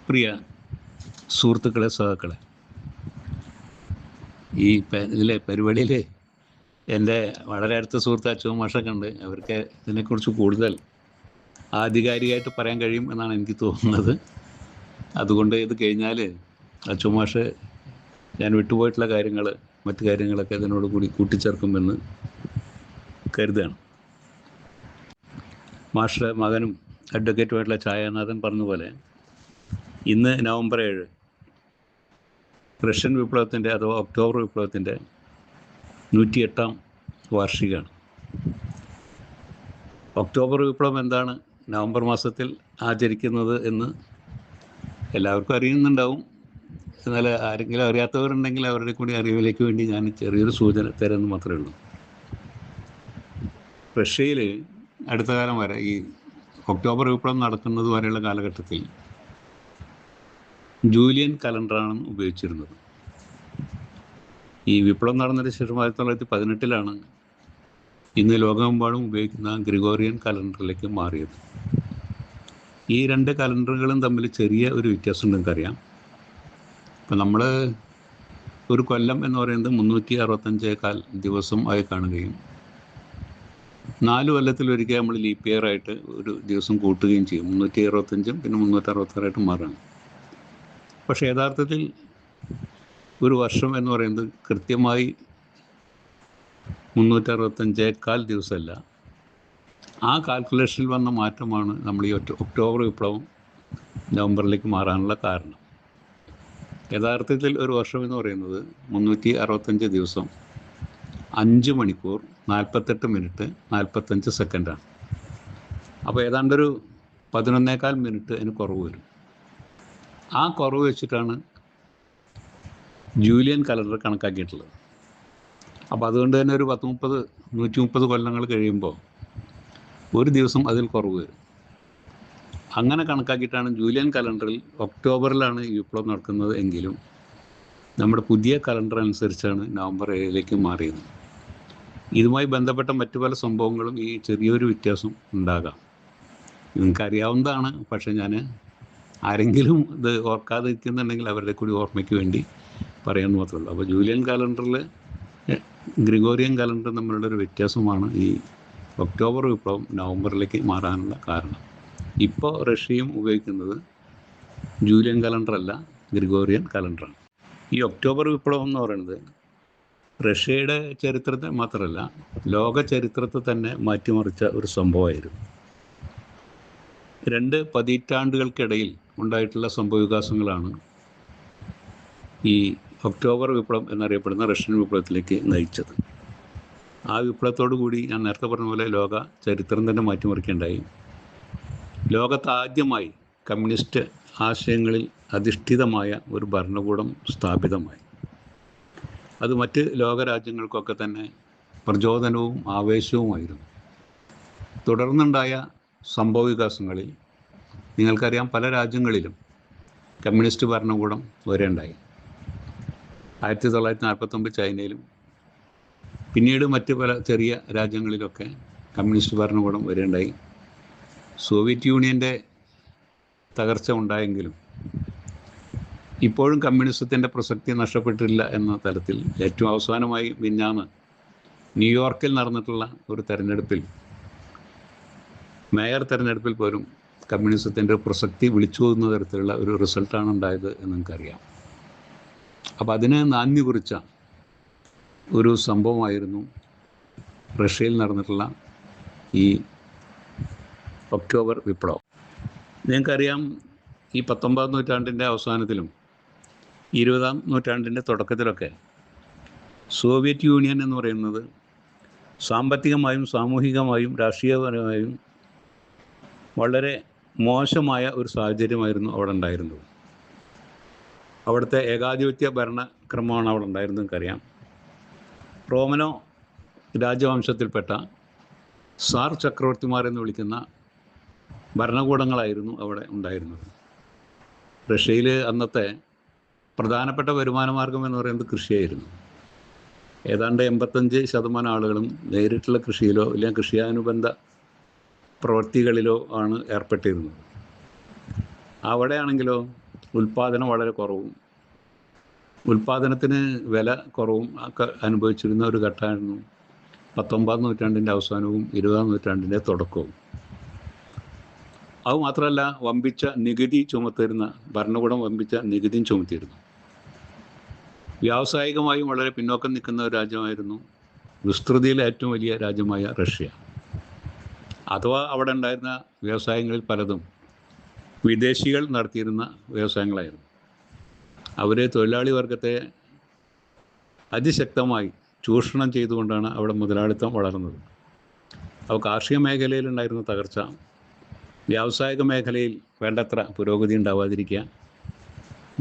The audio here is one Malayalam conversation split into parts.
പ്രിയ സുഹൃത്തുക്കളെ, സഹാക്കളെ, ഈ ഇതിലെ പരിപാടിയിൽ എൻ്റെ വളരെ അടുത്ത സുഹൃത്ത് അച്ചു മാഷൊക്കെ ഉണ്ട്. അവർക്ക് ഇതിനെക്കുറിച്ച് കൂടുതൽ ആധികാരികമായിട്ട് പറയാൻ കഴിയും എന്നാണ് എനിക്ക് തോന്നുന്നത്. അതുകൊണ്ട് ഇത് കഴിഞ്ഞാൽ അച്ചു മാഷ് ഞാൻ വിട്ടുപോയിട്ടുള്ള കാര്യങ്ങൾ, മറ്റു കാര്യങ്ങളൊക്കെ ഇതിനോട് കൂടി കൂട്ടിച്ചേർക്കുമെന്ന് കരുതുകയാണ്. മാഷുടെ മകനും അഡ്വക്കേറ്റുമായിട്ടുള്ള ഛായാനാഥൻ പറഞ്ഞതുപോലെ ഇന്ന് നവംബർ 7 റഷ്യൻ വിപ്ലവത്തിൻ്റെ അഥവാ ഒക്ടോബർ വിപ്ലവത്തിൻ്റെ 108ാം വാർഷികമാണ്. ഒക്ടോബർ വിപ്ലവം എന്താണ് നവംബർ മാസത്തിൽ ആചരിക്കുന്നത് എന്ന് എല്ലാവർക്കും അറിയുന്നുണ്ടാവും. എന്നാൽ ആരെങ്കിലും അറിയാത്തവരുണ്ടെങ്കിൽ അവരുടെ കൂടി അറിവിലേക്ക് വേണ്ടി ഞാൻ ചെറിയൊരു സൂചന തരുമെന്ന് മാത്രമേ ഉള്ളൂ. റഷ്യയിൽ അടുത്ത കാലം വരെ ഈ ഒക്ടോബർ വിപ്ലവം നടക്കുന്നത് വരെയുള്ള കാലഘട്ടത്തിൽ ജൂലിയൻ കലണ്ടറാണ് ഉപയോഗിച്ചിരുന്നത്. ഈ വിപ്ലവം നടന്നതിന് ശേഷം 1918 ഇന്ന് ലോകമെമ്പാടും ഉപയോഗിക്കുന്ന ഗ്രിഗോറിയൻ കലണ്ടറിലേക്ക് മാറിയത്. ഈ രണ്ട് കലണ്ടറുകളും തമ്മിൽ ചെറിയ ഒരു വ്യത്യാസം ഉണ്ടെന്നറിയാം. ഇപ്പം നമ്മൾ ഒരു കൊല്ലം എന്ന് പറയുന്നത് 365 ദിവസം ആയി കാണുകയും 4 കൊല്ലത്തിലൊരിക്കൽ നമ്മൾ ലീപ്പ് ഇയർ ആയിട്ട് ഒരു ദിവസം കൂട്ടുകയും ചെയ്യും. 365 പിന്നെ 366 മാറുകയാണ്. പക്ഷേ യഥാർത്ഥത്തിൽ ഒരു വർഷം എന്ന് പറയുന്നത് കൃത്യമായി 365 ദിവസമല്ല. ആ കാൽക്കുലേഷനിൽ വന്ന മാറ്റമാണ് നമ്മൾ ഈ ഒക്ടോബർ വിപ്ലവം നവംബറിലേക്ക് മാറാനുള്ള കാരണം. യഥാർത്ഥത്തിൽ ഒരു വർഷം എന്ന് പറയുന്നത് 365 ദിവസം 5 മണിക്കൂർ 48 മിനിറ്റ് 45 സെക്കൻഡാണ്. അപ്പോൾ ഏതാണ്ടൊരു 11.25 മിനിറ്റ് അതിന് കുറവ് വരും. ആ കുറവ് വെച്ചിട്ടാണ് ജൂലിയൻ കലണ്ടർ കണക്കാക്കിയിട്ടുള്ളത്. അപ്പോൾ അതുകൊണ്ട് തന്നെ ഒരു 130 കൊല്ലങ്ങൾ കഴിയുമ്പോൾ ഒരു ദിവസം അതിൽ കുറവ് വരും. അങ്ങനെ കണക്കാക്കിയിട്ടാണ് ജൂലിയൻ കലണ്ടറിൽ ഒക്ടോബറിലാണ് ഈ വിപ്ലവം നടക്കുന്നത് എങ്കിലും നമ്മുടെ പുതിയ കലണ്ടർ അനുസരിച്ചാണ് നവംബർ 7 മാറിയത്. ഇതുമായി ബന്ധപ്പെട്ട മറ്റു പല സംഭവങ്ങളും ഈ ചെറിയൊരു വ്യത്യാസം ഉണ്ടാകാം. നിങ്ങൾക്കറിയാവുന്നതാണ്. പക്ഷേ ഞാൻ ആരെങ്കിലും ഇത് ഓർക്കാതെ ഇരിക്കുന്നുണ്ടെങ്കിൽ അവരുടെ കൂടി ഓർമ്മയ്ക്ക് വേണ്ടി പറയാമെന്ന് മാത്രമേ ഉള്ളൂ. അപ്പോൾ ജൂലിയൻ കലണ്ടറിൽ ഗ്രിഗോറിയൻ കലണ്ടർ തമ്മിലുള്ള ഒരു വ്യത്യാസമാണ് ഈ ഒക്ടോബർ വിപ്ലവം നവംബറിലേക്ക് മാറാനുള്ള കാരണം. ഇപ്പോൾ റഷ്യയും ഉപയോഗിക്കുന്നത് ജൂലിയൻ കലണ്ടറല്ല, ഗ്രിഗോറിയൻ കലണ്ടറാണ്. ഈ ഒക്ടോബർ വിപ്ലവം എന്ന് പറയുന്നത് റഷ്യയുടെ ചരിത്രത്തെ മാത്രമല്ല ലോക ചരിത്രത്തെ തന്നെ മാറ്റിമറിച്ച ഒരു സംഭവമായിരുന്നു. 2 പതിറ്റാണ്ടുകൾക്കിടയിൽ ഉണ്ടായിട്ടുള്ള സംഭവവികാസങ്ങളാണ് ഈ ഒക്ടോബർ വിപ്ലവം എന്നറിയപ്പെടുന്ന റഷ്യൻ വിപ്ലവത്തിലേക്ക് നയിച്ചത്. ആ വിപ്ലവത്തോടു കൂടി ഞാൻ നേരത്തെ പറഞ്ഞ പോലെ ലോക ചരിത്രം തന്നെ മാറ്റിമറിക്കേണ്ടായി. ലോകത്ത് ആദ്യമായി കമ്മ്യൂണിസ്റ്റ് ആശയങ്ങളിൽ അധിഷ്ഠിതമായ ഒരു ഭരണകൂടം സ്ഥാപിതമായി. അത് മറ്റ് ലോകരാജ്യങ്ങൾക്കൊക്കെ തന്നെ പ്രചോദനവും ആവേശവുമായിരുന്നു. തുടർന്നുണ്ടായ സംഭവവികാസങ്ങളിൽ നിങ്ങൾക്കറിയാം, പല രാജ്യങ്ങളിലും കമ്മ്യൂണിസ്റ്റ് ഭരണകൂടം വരെയുണ്ടായി. 1949 ചൈനയിലും പിന്നീട് മറ്റ് പല ചെറിയ രാജ്യങ്ങളിലൊക്കെ കമ്മ്യൂണിസ്റ്റ് ഭരണകൂടം വരെയുണ്ടായി. സോവിയറ്റ് യൂണിയൻ്റെ തകർച്ച ഉണ്ടായെങ്കിലും ഇപ്പോഴും കമ്മ്യൂണിസത്തിൻ്റെ പ്രസക്തി നഷ്ടപ്പെട്ടില്ല എന്ന തലത്തിൽ ഏറ്റവും അവസാനമായി മിഞ്ഞാന്ന് ന്യൂയോർക്കിൽ നടന്നിട്ടുള്ള ഒരു തെരഞ്ഞെടുപ്പിൽ, മേയർ തെരഞ്ഞെടുപ്പിൽ പോലും കമ്മ്യൂണിസത്തിൻ്റെ പ്രസക്തി വിളിച്ചോതുന്ന തരത്തിലുള്ള ഒരു റിസൾട്ടാണ് ഉണ്ടായത് എന്ന് നമുക്കറിയാം. അപ്പോൾ അതിന് നാന്ദി കുറിച്ച ഒരു സംഭവമായിരുന്നു റഷ്യയിൽ നടന്നിട്ടുള്ള ഈ ഒക്ടോബർ വിപ്ലവം. നിങ്ങൾക്കറിയാം, ഈ 19ാം നൂറ്റാണ്ടിൻ്റെ അവസാനത്തിലും 20ാം നൂറ്റാണ്ടിൻ്റെ തുടക്കത്തിലൊക്കെ സോവിയറ്റ് യൂണിയൻ എന്ന് പറയുന്നത് സാമ്പത്തികമായും സാമൂഹികമായും രാഷ്ട്രീയപരമായും വളരെ മോശമായ ഒരു സാഹചര്യമായിരുന്നു അവിടെ ഉണ്ടായിരുന്നത്. അവിടുത്തെ ഏകാധിപത്യ ഭരണക്രമമാണ് അവിടെ ഉണ്ടായിരുന്നത്. നമുക്കറിയാം, റോമനോ രാജവംശത്തിൽപ്പെട്ട സാർ ചക്രവർത്തിമാർ എന്ന് വിളിക്കുന്ന ഭരണകൂടങ്ങളായിരുന്നു അവിടെ ഉണ്ടായിരുന്നത്. റഷ്യയിൽ അന്നത്തെ പ്രധാനപ്പെട്ട വരുമാന മാർഗം എന്ന് പറയുന്നത് കൃഷിയായിരുന്നു. ഏതാണ്ട് 85% ആളുകളും നേരിട്ടുള്ള കൃഷിയിലോ അല്ലെങ്കിൽ കൃഷിയാനുബന്ധ പ്രവൃത്തികളിലോ ആണ് ഏർപ്പെട്ടിരുന്നത്. അവിടെയാണെങ്കിലോ ഉൽപ്പാദനം വളരെ കുറവും ഉൽപ്പാദനത്തിന് വില കുറവും ഒക്കെ അനുഭവിച്ചിരുന്ന ഒരു ഘട്ടമായിരുന്നു 19ാം നൂറ്റാണ്ടിൻ്റെ അവസാനവും 20ാം നൂറ്റാണ്ടിൻ്റെ തുടക്കവും. അതുമാത്രമല്ല, വമ്പിച്ച നികുതി ചുമത്തിരുന്ന ഭരണകൂടം വമ്പിച്ച നികുതിയും ചുമത്തിയിരുന്നു. വ്യാവസായികമായും വളരെ പിന്നോക്കം നിൽക്കുന്ന ഒരു രാജ്യമായിരുന്നു വിസ്തൃതിയിലെ ഏറ്റവും വലിയ രാജ്യമായ റഷ്യ. അഥവാ അവിടെ ഉണ്ടായിരുന്ന വ്യവസായങ്ങളിൽ പലതും വിദേശികൾ നടത്തിയിരുന്ന വ്യവസായങ്ങളായിരുന്നു. അവർ തൊഴിലാളി വർഗത്തെ അതിശക്തമായി ചൂഷണം ചെയ്തുകൊണ്ടാണ് അവിടെ മുതലാളിത്തം വളർന്നത്. അപ്പോൾ കാർഷിക മേഖലയിലുണ്ടായിരുന്ന തകർച്ച, വ്യാവസായിക മേഖലയിൽ വേണ്ടത്ര പുരോഗതി ഉണ്ടാവാതിരിക്കുക,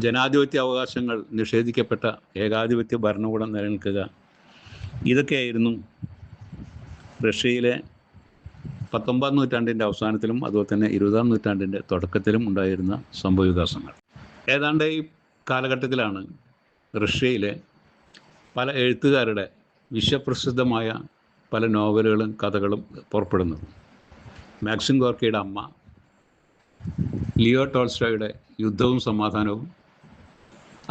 ജനാധിപത്യ അവകാശങ്ങൾ നിഷേധിക്കപ്പെട്ട ഏകാധിപത്യ ഭരണകൂടം നിലനിൽക്കുക, ഇതൊക്കെയായിരുന്നു റഷ്യയിലെ 19ാം നൂറ്റാണ്ടിൻ്റെ അവസാനത്തിലും അതുപോലെ തന്നെ 20ാം നൂറ്റാണ്ടിൻ്റെ തുടക്കത്തിലും ഉണ്ടായിരുന്ന സംഭവവികാസങ്ങൾ. ഏതാണ്ട് ഈ കാലഘട്ടത്തിലാണ് റഷ്യയിലെ പല എഴുത്തുകാരുടെ വിശ്വപ്രസിദ്ധമായ പല നോവലുകളും കഥകളും പുറപ്പെടുന്നത്. മാക്സിം ഗോർക്കിയുടെ അമ്മ, ലിയോ ടോൾസ്റ്റോയുടെ യുദ്ധവും സമാധാനവും,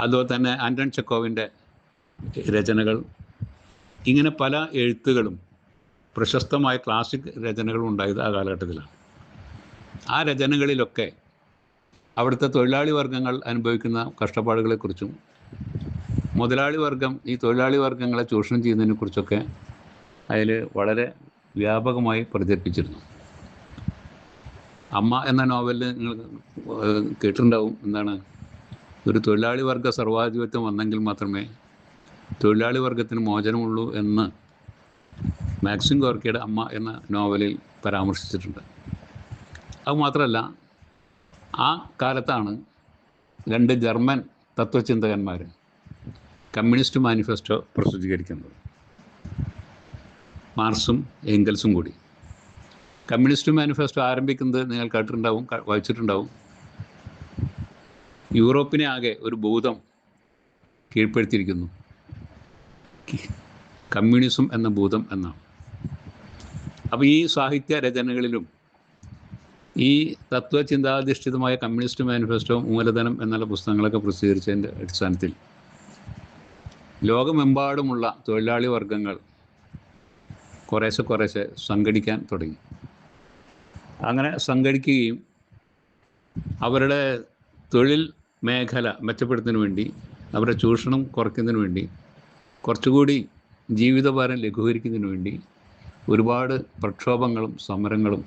അതുപോലെ തന്നെ ആന്റൺ ചെക്കോവിൻ്റെ രചനകൾ, ഇങ്ങനെ പല എഴുത്തുകളും പ്രശസ്തമായ ക്ലാസിക് രചനകളും ഉണ്ടായത് ആ കാലഘട്ടത്തിലാണ്. ആ രചനകളിലൊക്കെ അവിടുത്തെ തൊഴിലാളി വർഗ്ഗങ്ങൾ അനുഭവിക്കുന്ന കഷ്ടപ്പാടുകളെക്കുറിച്ചും മുതലാളി വർഗം ഈ തൊഴിലാളി വർഗ്ഗങ്ങളെ ചൂഷണം ചെയ്യുന്നതിനെക്കുറിച്ചൊക്കെ അതിൽ വളരെ വ്യാപകമായി പ്രചരിപ്പിച്ചിരുന്നു. അമ്മ എന്ന നോവലിൽ നിങ്ങൾ കേട്ടിട്ടുണ്ടാവും, എന്താണ്, ഒരു തൊഴിലാളി വർഗ സർവാധിപത്യം വന്നെങ്കിൽ മാത്രമേ തൊഴിലാളി വർഗത്തിന് മോചനമുള്ളൂ എന്ന് മാക്സിം ഗോർക്കിയുടെ അമ്മ എന്ന നോവലിൽ പരാമർശിച്ചിട്ടുണ്ട്. അതുമാത്രമല്ല, ആ കാലത്താണ് 2 ജർമ്മൻ തത്വചിന്തകന്മാർ കമ്മ്യൂണിസ്റ്റ് മാനിഫെസ്റ്റോ പ്രസിദ്ധീകരിക്കുന്നത്, മാർക്സും എംഗൽസും കൂടി. കമ്മ്യൂണിസ്റ്റ് മാനിഫെസ്റ്റോ ആരംഭിക്കുന്നത് നിങ്ങൾ കേട്ടിട്ടുണ്ടാവും, വായിച്ചിട്ടുണ്ടാവും, യൂറോപ്പിനെ ആകെ ഒരു ഭൂതം കീഴ്പ്പെടുത്തിയിരിക്കുന്നു, കമ്മ്യൂണിസം എന്ന ഭൂതം എന്നാണ്. അപ്പോൾ ഈ സാഹിത്യ രചനകളിലും ഈ തത്വചിന്താധിഷ്ഠിതമായ കമ്മ്യൂണിസ്റ്റ് മാനിഫെസ്റ്റോ, മൂലധനം എന്നുള്ള പുസ്തകങ്ങളൊക്കെ പ്രസിദ്ധീകരിച്ചതിൻ്റെ അടിസ്ഥാനത്തിൽ ലോകമെമ്പാടുമുള്ള തൊഴിലാളി വർഗ്ഗങ്ങൾ കുറേശ്ശെ സംഘടിക്കാൻ തുടങ്ങി. അങ്ങനെ സംഘടിക്കുകയും അവരുടെ തൊഴിൽ മേഖല മെച്ചപ്പെടുത്തുന്നതിന് വേണ്ടി, അവരുടെ ചൂഷണം കുറയ്ക്കുന്നതിന് വേണ്ടി, കുറച്ചുകൂടി ജീവിതഭാരം ലഘൂകരിക്കുന്നതിന് വേണ്ടി ഒരുപാട് പ്രക്ഷോഭങ്ങളും സമരങ്ങളും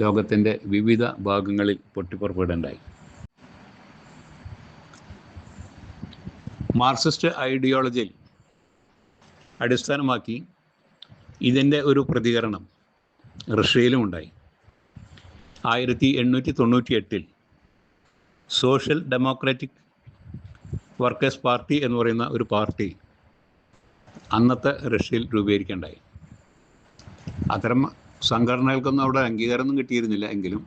ലോകത്തിൻ്റെ വിവിധ ഭാഗങ്ങളിൽ പൊട്ടിപ്പുറപ്പെടേണ്ടായി. മാർക്സിസ്റ്റ് ഐഡിയോളജിയിൽ അടിസ്ഥാനമാക്കി ഇതിൻ്റെ ഒരു പ്രതികരണം റഷ്യയിലും ഉണ്ടായി. 1898 സോഷ്യൽ ഡെമോക്രാറ്റിക് വർക്കേഴ്സ് പാർട്ടി എന്ന് പറയുന്ന ഒരു പാർട്ടി അന്നത്തെ റഷ്യയിൽ രൂപീകരിക്കേണ്ടായി. അത്തരം സംഘടനകൾക്കൊന്നും അവിടെ അംഗീകാരമൊന്നും കിട്ടിയിരുന്നില്ല, എങ്കിലും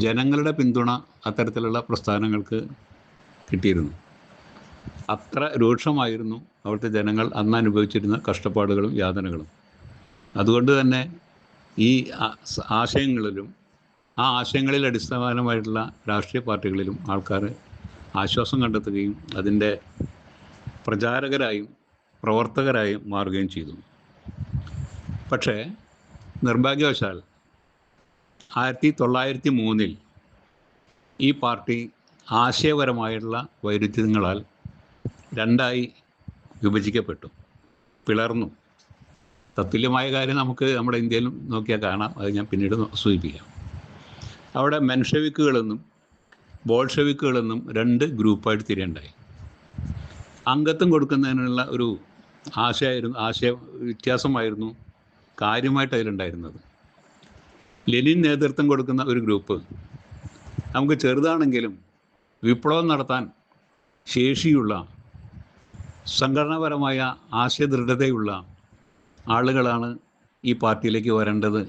ജനങ്ങളുടെ പിന്തുണ അത്തരത്തിലുള്ള പ്രസ്ഥാനങ്ങൾക്ക് കിട്ടിയിരുന്നു. അത്ര രൂക്ഷമായിരുന്നു അവിടുത്തെ ജനങ്ങൾ അന്ന് അനുഭവിച്ചിരുന്ന കഷ്ടപ്പാടുകളും യാതനകളും. അതുകൊണ്ട് തന്നെ ഈ ആശയങ്ങളിലും ആ ആശയങ്ങളിൽ അടിസ്ഥാനമായിട്ടുള്ള രാഷ്ട്രീയ പാർട്ടികളിലും ആൾക്കാർ ആശ്വാസം കണ്ടെത്തുകയും അതിൻ്റെ പ്രചാരകരായും പ്രവർത്തകരായും മാറുകയും ചെയ്തു. പക്ഷേ നിർഭാഗ്യവശാൽ 1903 ഈ പാർട്ടി ആശയപരമായിട്ടുള്ള വൈരുദ്ധ്യങ്ങളാൽ 2ആയി വിഭജിക്കപ്പെട്ടു, പിളർന്നു. തത്തുല്യമായ കാര്യം നമുക്ക് നമ്മുടെ ഇന്ത്യയിലും നോക്കിയാൽ കാണാം, അത് ഞാൻ പിന്നീട് സൂചിപ്പിക്കാം. അവിടെ മെൻഷെവിക്കുകളെന്നും ബോൾഷെവിക്കുകളെന്നും 2 ഗ്രൂപ്പായിട്ട് തിരിയുണ്ടായി. അംഗത്വം കൊടുക്കുന്നതിനുള്ള ഒരു ആശയ വ്യത്യാസമായിരുന്നു കാര്യമായിട്ട് അതിലുണ്ടായിരുന്നത്. ലെനിൻ നേതൃത്വം കൊടുക്കുന്ന ഒരു ഗ്രൂപ്പ് നമുക്ക് ചെറുതാണെങ്കിലും വിപ്ലവം നടത്താൻ ശേഷിയുള്ള, സംഘടനാപരമായ ആശയദൃഢതയുള്ള ആളുകളാണ് ഈ പാർട്ടിയിലേക്ക് വരേണ്ടത്.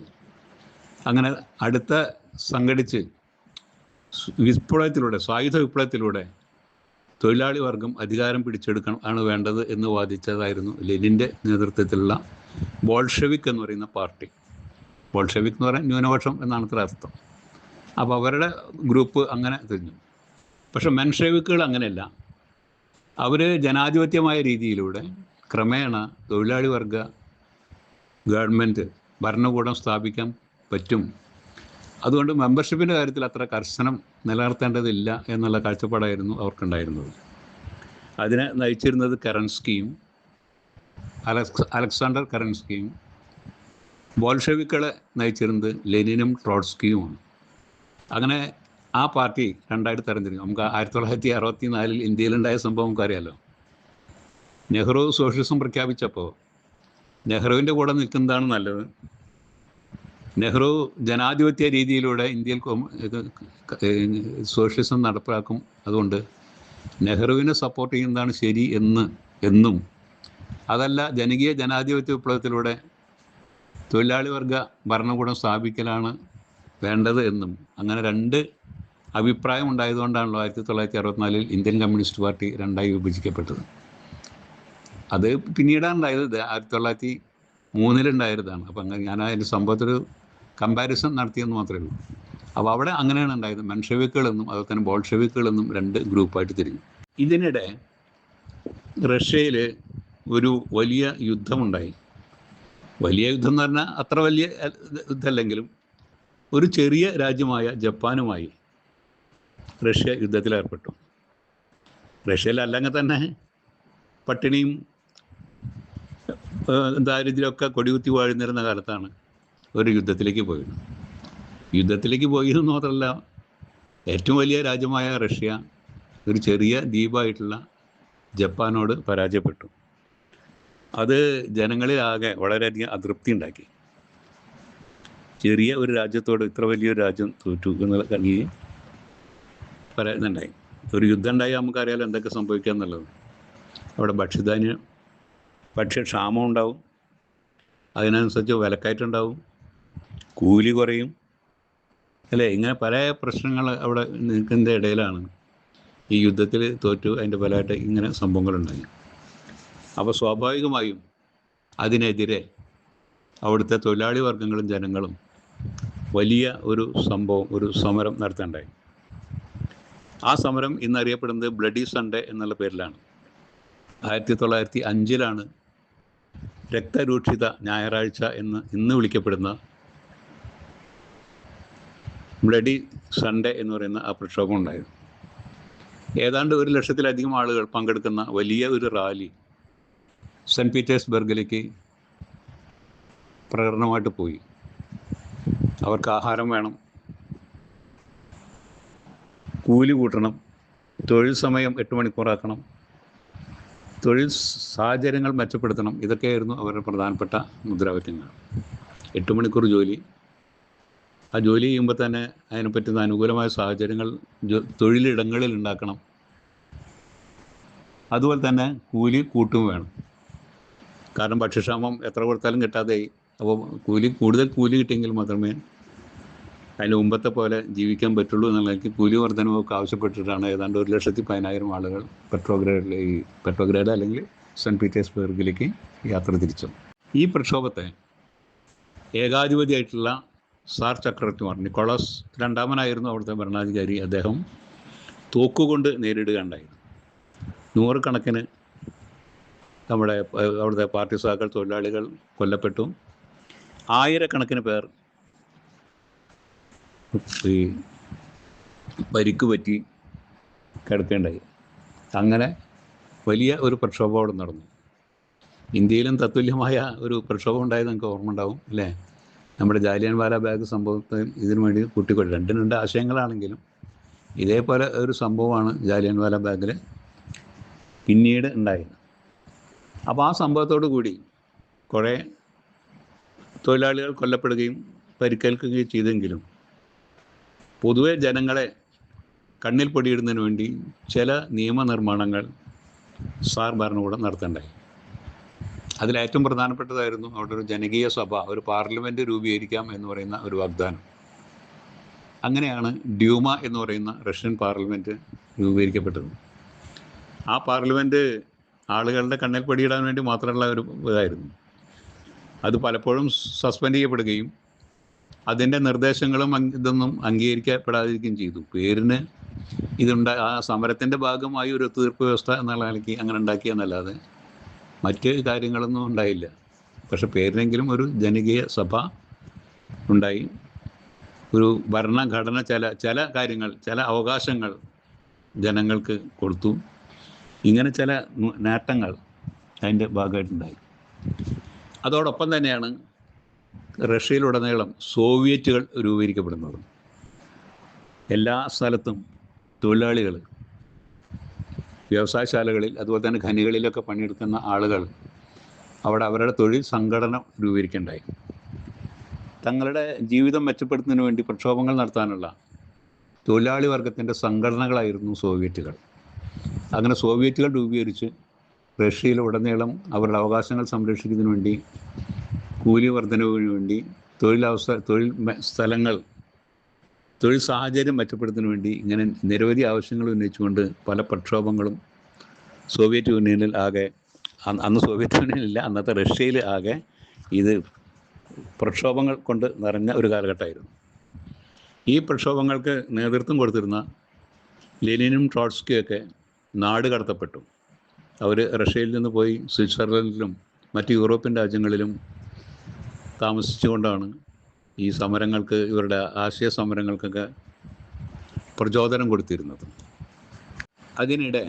അങ്ങനെ സംഘടിച്ച് വിപ്ലവത്തിലൂടെ, സായുധ വിപ്ലവത്തിലൂടെ തൊഴിലാളി വർഗം അധികാരം പിടിച്ചെടുക്കണം ആണ് വേണ്ടത് എന്ന് വാദിച്ചതായിരുന്നു ലെനിൻ്റെ നേതൃത്വത്തിലുള്ള ബോൾഷെവിക് എന്ന് പറയുന്ന പാർട്ടി. ബോൾഷെവിക് എന്ന് പറയാൻ ന്യൂനപക്ഷം എന്നാണ് അത്ര അർത്ഥം. അപ്പോൾ അവരുടെ ഗ്രൂപ്പ് അങ്ങനെ തിരിഞ്ഞു. പക്ഷെ മെൻഷെവിക്കുകൾ അങ്ങനെയല്ല. അവർ ജനാധിപത്യമായ രീതിയിലൂടെ ക്രമേണ തൊഴിലാളി വർഗ ഗവൺമെൻറ് ഭരണകൂടം സ്ഥാപിക്കാൻ പറ്റും. അതുകൊണ്ട് മെമ്പർഷിപ്പിൻ്റെ കാര്യത്തിൽ അത്ര കർശനം നിലനിർത്തേണ്ടതില്ല എന്നുള്ള കാഴ്ചപ്പാടായിരുന്നു അവർക്കുണ്ടായിരുന്നത്. അതിനെ നയിച്ചിരുന്നത് കെറൻസ്കിയും അലക്സാണ്ടർ കെറൻസ്കിയും, ബോൾഷെവിക്കുകളെ നയിച്ചിരുന്നത് ലെനിനും ട്രോട്സ്കിയുമാണ്. അങ്ങനെ ആ പാർട്ടി രണ്ടായിട്ട് തരംതിരിഞ്ഞു. നമുക്ക് 1964 ഇന്ത്യയിലുണ്ടായ സംഭവം നമുക്കറിയാലോ. നെഹ്റു സോഷ്യലിസം പ്രഖ്യാപിച്ചപ്പോൾ നെഹ്റുവിൻ്റെ കൂടെ നിൽക്കുന്നതാണ് നല്ലത്. നെഹ്റു ജനാധിപത്യ രീതിയിലൂടെ ഇന്ത്യയിൽ സോഷ്യലിസം നടപ്പാക്കും, അതുകൊണ്ട് നെഹ്റുവിനെ സപ്പോർട്ട് ചെയ്യുന്നതാണ് ശരി എന്നും അതല്ല ജനകീയ ജനാധിപത്യ വിപ്ലവത്തിലൂടെ തൊഴിലാളി വർഗ ഭരണകൂടം സ്ഥാപിക്കലാണ് വേണ്ടത് എന്നും അങ്ങനെ രണ്ട് അഭിപ്രായം ഉണ്ടായതുകൊണ്ടാണല്ലോ 1964 ഇന്ത്യൻ കമ്മ്യൂണിസ്റ്റ് പാർട്ടി രണ്ടായി വിഭജിക്കപ്പെട്ടത്. അത് പിന്നീടാണ് ഉണ്ടായത്, 1903 ഉണ്ടായതാണ്. അപ്പം അങ്ങനെ ഞാൻ അതിൻ്റെ സംഭവത്തൊരു കമ്പാരിസൺ നടത്തിയെന്ന് മാത്രമേ ഉള്ളൂ. അപ്പോൾ അവിടെ അങ്ങനെയാണ് ഉണ്ടായത്. മെൻഷെവിക്കുകളെന്നും അതുപോലെ തന്നെ ബോൾഷെവിക്കുകളെന്നും രണ്ട് ഗ്രൂപ്പായിട്ട് തിരിഞ്ഞു. ഇതിനിടെ റഷ്യയിൽ ഒരു വലിയ യുദ്ധമുണ്ടായി. വലിയ യുദ്ധം എന്ന് പറഞ്ഞാൽ അത്ര വലിയ യുദ്ധമല്ലെങ്കിലും ഒരു ചെറിയ രാജ്യമായ ജപ്പാനുമായി റഷ്യ യുദ്ധത്തിലേർപ്പെട്ടു. റഷ്യയിൽ അല്ലെങ്കിൽ തന്നെ പട്ടിണിയും ദാരിദ്ര്യമൊക്കെ കൊടികുത്തി വാഴുന്നിരുന്ന കാലത്താണ് ഒരു യുദ്ധത്തിലേക്ക് പോയത്. യുദ്ധത്തിലേക്ക് പോയതെന്ന് മാത്രമല്ല, ഏറ്റവും വലിയ രാജ്യമായ റഷ്യ ഒരു ചെറിയ ദ്വീപായിട്ടുള്ള ജപ്പാനോട് പരാജയപ്പെട്ടു. അത് ജനങ്ങളിലാകെ വളരെയധികം അതൃപ്തി ഉണ്ടാക്കി. ചെറിയ ഒരു രാജ്യത്തോട് ഇത്ര വലിയൊരു രാജ്യം തോറ്റു എന്നുള്ള കണി പറയുന്നുണ്ടായി. ഒരു യുദ്ധം ഉണ്ടായി നമുക്കറിയാലോ എന്തൊക്കെ സംഭവിക്കുക എന്നുള്ളത്. അവിടെ ഭക്ഷ്യക്ഷാമം ഉണ്ടാവും, അതിനനുസരിച്ച് വിലക്കയറ്റുണ്ടാവും, കൂലി കുറയും, അല്ലേ? ഇങ്ങനെ പല പ്രശ്നങ്ങൾ അവിടെ നിൽക്കുന്ന ഇടയിലാണ് ഈ യുദ്ധത്തിൽ തോറ്റു അതിൻ്റെ ഫലമായിട്ട് ഇങ്ങനെ സംഭവങ്ങളുണ്ടായി. അപ്പോൾ സ്വാഭാവികമായും അതിനെതിരെ അവിടുത്തെ തൊഴിലാളി വർഗങ്ങളും ജനങ്ങളും വലിയ ഒരു സമരം നടത്തേണ്ടായി. ആ സമരം ഇന്നറിയപ്പെടുന്നത് ബ്ലഡി സൺഡേ എന്നുള്ള പേരിലാണ്. 1905 രക്തരൂക്ഷിത ഞായറാഴ്ച ഇന്ന് വിളിക്കപ്പെടുന്ന ബ്ലഡി സൺഡേ എന്ന് പറയുന്ന ആ പ്രക്ഷോഭം ഉണ്ടായത്. ഏതാണ്ട് 1,00,000-ലധികം ആളുകൾ പങ്കെടുക്കുന്ന വലിയ ഒരു റാലി സെൻറ്റ് പീറ്റേഴ്സ്ബർഗിലേക്ക് പ്രകടനമായിട്ട് പോയി. അവർക്ക് ആഹാരം വേണം, കൂലി കൂട്ടണം, തൊഴിൽ സമയം 8 മണിക്കൂറാക്കണം, തൊഴിൽ സാഹചര്യങ്ങൾ മെച്ചപ്പെടുത്തണം. ഇതൊക്കെയായിരുന്നു അവരുടെ പ്രധാനപ്പെട്ട മുദ്രാവാക്യങ്ങൾ. 8 മണിക്കൂർ ജോലി, ആ ജോലി ചെയ്യുമ്പോൾ തന്നെ അതിനെ പറ്റുന്ന അനുകൂലമായ സാഹചര്യങ്ങൾ തൊഴിലിടങ്ങളിൽ ഉണ്ടാക്കണം. അതുപോലെ തന്നെ കൂലി കൂട്ടും വേണം. കാരണം ഭക്ഷ്യക്ഷാമം എത്ര കൊടുത്താലും കിട്ടാതെയായി. അപ്പോൾ കൂടുതൽ കൂലി കിട്ടിയെങ്കിൽ മാത്രമേ അതിന് മുമ്പത്തെ പോലെ ജീവിക്കാൻ പറ്റുള്ളൂ എന്നുള്ളതിലേക്ക് കൂലി വർധനവൊക്കെ ആവശ്യപ്പെട്ടിട്ടാണ് ഏതാണ്ട് 1,10,10,000 ആളുകൾ പെട്രോഗ്രേഡ് അല്ലെങ്കിൽ സെൻറ്റ് പീറ്റേഴ്സ്ബർഗിലേക്ക് യാത്ര തിരിച്ചു. ഈ പ്രക്ഷോഭത്തെ ഏകാധിപതിയായിട്ടുള്ള സാർ ചക്രവർത്തിമാർ, നിക്കോളാസ് രണ്ടാമനായിരുന്നു അവിടുത്തെ ഭരണാധികാരി, അദ്ദേഹം തോക്കുകൊണ്ട് നേരിടുകയുണ്ടായി. 100 കണക്കിന് അവിടുത്തെ പാർട്ടി സഹാക്കൾ, തൊഴിലാളികൾ കൊല്ലപ്പെട്ടു. 1000 പേർ ഈ പരിക്ക് പറ്റി കിടക്കേണ്ടായി. അങ്ങനെ വലിയ ഒരു പ്രക്ഷോഭം അവിടെ നടന്നു. ഇന്ത്യയിലും തത്തുല്യമായ ഒരു പ്രക്ഷോഭം ഉണ്ടായത് നമുക്ക് ഓർമ്മ ഉണ്ടാവും, അല്ലേ? നമ്മുടെ ജാലിയൻ വാല ബാഗ് സംഭവത്തെ ഇതിനു വേണ്ടി കൂട്ടിക്കൊണ്ടു. രണ്ട് ആശയങ്ങളാണെങ്കിലും ഇതേപോലെ ഒരു സംഭവമാണ് ജാലിയൻ വാല ബാഗിൽ പിന്നീട് ഉണ്ടായത്. അപ്പോൾ ആ സംഭവത്തോടു കൂടി കുറേ തൊഴിലാളികൾ കൊല്ലപ്പെടുകയും പരിക്കേൽക്കുകയും ചെയ്തെങ്കിലും പൊതുവെ ജനങ്ങളെ കണ്ണിൽ പൊടിയിടുന്നതിന് വേണ്ടി ചില നിയമനിർമ്മാണങ്ങൾ സാർ ഭരണകൂടം നടത്തേണ്ടായി. അതിലേറ്റവും പ്രധാനപ്പെട്ടതായിരുന്നു അവിടെ ഒരു ജനകീയ സഭ, ഒരു പാർലമെൻറ്റ് രൂപീകരിക്കാം എന്ന് പറയുന്ന ഒരു വാഗ്ദാനം. അങ്ങനെയാണ് ഡ്യൂമ എന്ന് പറയുന്ന റഷ്യൻ പാർലമെൻറ്റ് രൂപീകരിക്കപ്പെട്ടത്. ആ പാർലമെൻറ്റ് ആളുകളുടെ കണ്ണിൽ പൊടിയിടാൻ വേണ്ടി മാത്രമുള്ള ഒരു ഇതായിരുന്നു. അത് പലപ്പോഴും സസ്പെൻഡ് ചെയ്യപ്പെടുകയും അതിൻ്റെ നിർദ്ദേശങ്ങളും ഇതൊന്നും അംഗീകരിക്കപ്പെടാതിരിക്കുകയും ചെയ്തു. പേരിന് ആ സമരത്തിൻ്റെ ഭാഗമായി ഒരു തീർപ്പ് വ്യവസ്ഥ എന്നുള്ള നിലയ്ക്ക് അങ്ങനെ ഉണ്ടാക്കിയെന്നല്ലാതെ മറ്റ് കാര്യങ്ങളൊന്നും ഉണ്ടായില്ല. പക്ഷെ പേരിനെങ്കിലും ഒരു ജനകീയ സഭ ഉണ്ടായി. ഒരു ഭരണഘടന ചില കാര്യങ്ങൾ, ചില അവകാശങ്ങൾ ജനങ്ങൾക്ക് കൊടുത്തു. ഇങ്ങനെ ചില നേട്ടങ്ങൾ അതിൻ്റെ ഭാഗമായിട്ടുണ്ടായി. അതോടൊപ്പം തന്നെയാണ് റഷ്യയിലുടനീളം സോവിയറ്റുകൾ രൂപീകരിക്കപ്പെടുന്നത്. എല്ലാ സ്ഥലത്തും തൊഴിലാളികൾ, വ്യവസായശാലകളിൽ, അതുപോലെ തന്നെ ഖനികളിലൊക്കെ പണിയെടുക്കുന്ന ആളുകൾ അവിടെ അവരുടെ തൊഴിൽ സംഘടന രൂപീകരിക്കുകയുണ്ടായി. തങ്ങളുടെ ജീവിതം മെച്ചപ്പെടുത്തുന്നതിന് വേണ്ടി പ്രക്ഷോഭങ്ങൾ നടത്താനുള്ള തൊഴിലാളി വർഗത്തിൻ്റെ സംഘടനകളായിരുന്നു സോവിയറ്റുകൾ. അങ്ങനെ സോവിയറ്റുകൾ രൂപീകരിച്ച് റഷ്യയിലുടനീളം അവരുടെ അവകാശങ്ങൾ സംരക്ഷിക്കുന്നതിന് വേണ്ടി, കൂലി വർധനവിന് വേണ്ടി, തൊഴിൽ സ്ഥലങ്ങൾ, തൊഴിൽ സാഹചര്യം മെച്ചപ്പെടുത്തുന്നതിന് വേണ്ടി ഇങ്ങനെ നിരവധി ആവശ്യങ്ങൾ ഉന്നയിച്ചുകൊണ്ട് പല പ്രക്ഷോഭങ്ങളും സോവിയറ്റ് യൂണിയനിൽ ആകെ, അന്ന് സോവിയറ്റ് യൂണിയനിലില്ല, അന്നത്തെ റഷ്യയിൽ ആകെ ഇത് പ്രക്ഷോഭങ്ങൾ കൊണ്ട് നിറഞ്ഞ ഒരു കാലഘട്ടമായിരുന്നു. ഈ പ്രക്ഷോഭങ്ങൾക്ക് നേതൃത്വം കൊടുത്തിരുന്ന ലെനിനും ട്രോട്സ്കിയൊക്കെ നാട് കടത്തപ്പെട്ടു. അവർ റഷ്യയിൽ നിന്ന് പോയി സ്വിറ്റ്സർലൻഡിലും മറ്റ് യൂറോപ്യൻ രാജ്യങ്ങളിലും താമസിച്ചുകൊണ്ടാണ് ഈ സമരങ്ങൾക്ക്, ഇവരുടെ ആശയ സമരങ്ങൾക്കൊക്കെ പ്രചോദനം കൊടുത്തിരുന്നത്. അതിനിടെ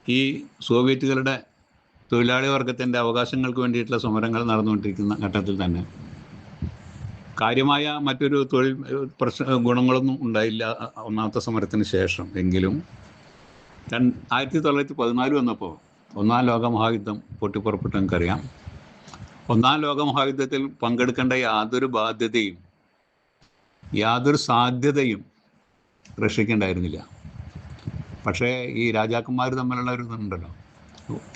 ഈ സോവിയറ്റുകളുടെ തൊഴിലാളി വർഗത്തിൻ്റെ അവകാശങ്ങൾക്ക് വേണ്ടിയിട്ടുള്ള സമരങ്ങൾ നടന്നുകൊണ്ടിരിക്കുന്ന ഘട്ടത്തിൽ തന്നെ കാര്യമായ മറ്റൊരു തൊഴിൽ ഗുണങ്ങളൊന്നും ഉണ്ടായില്ല ഒന്നാമത്തെ സമരത്തിന് ശേഷം. എങ്കിലും 1914 വന്നപ്പോൾ ഒന്നാം ലോകമഹായുദ്ധം പൊട്ടിപ്പുറപ്പെട്ടു. നമുക്കറിയാം, ഒന്നാം ലോകമഹായുദ്ധത്തിൽ പങ്കെടുക്കേണ്ട യാതൊരു സാധ്യതയും റഷ്യക്കുണ്ടായിരുന്നില്ല. പക്ഷേ ഈ രാജാക്കന്മാർ തമ്മിലുള്ള ഒരു ഇതുണ്ടല്ലോ,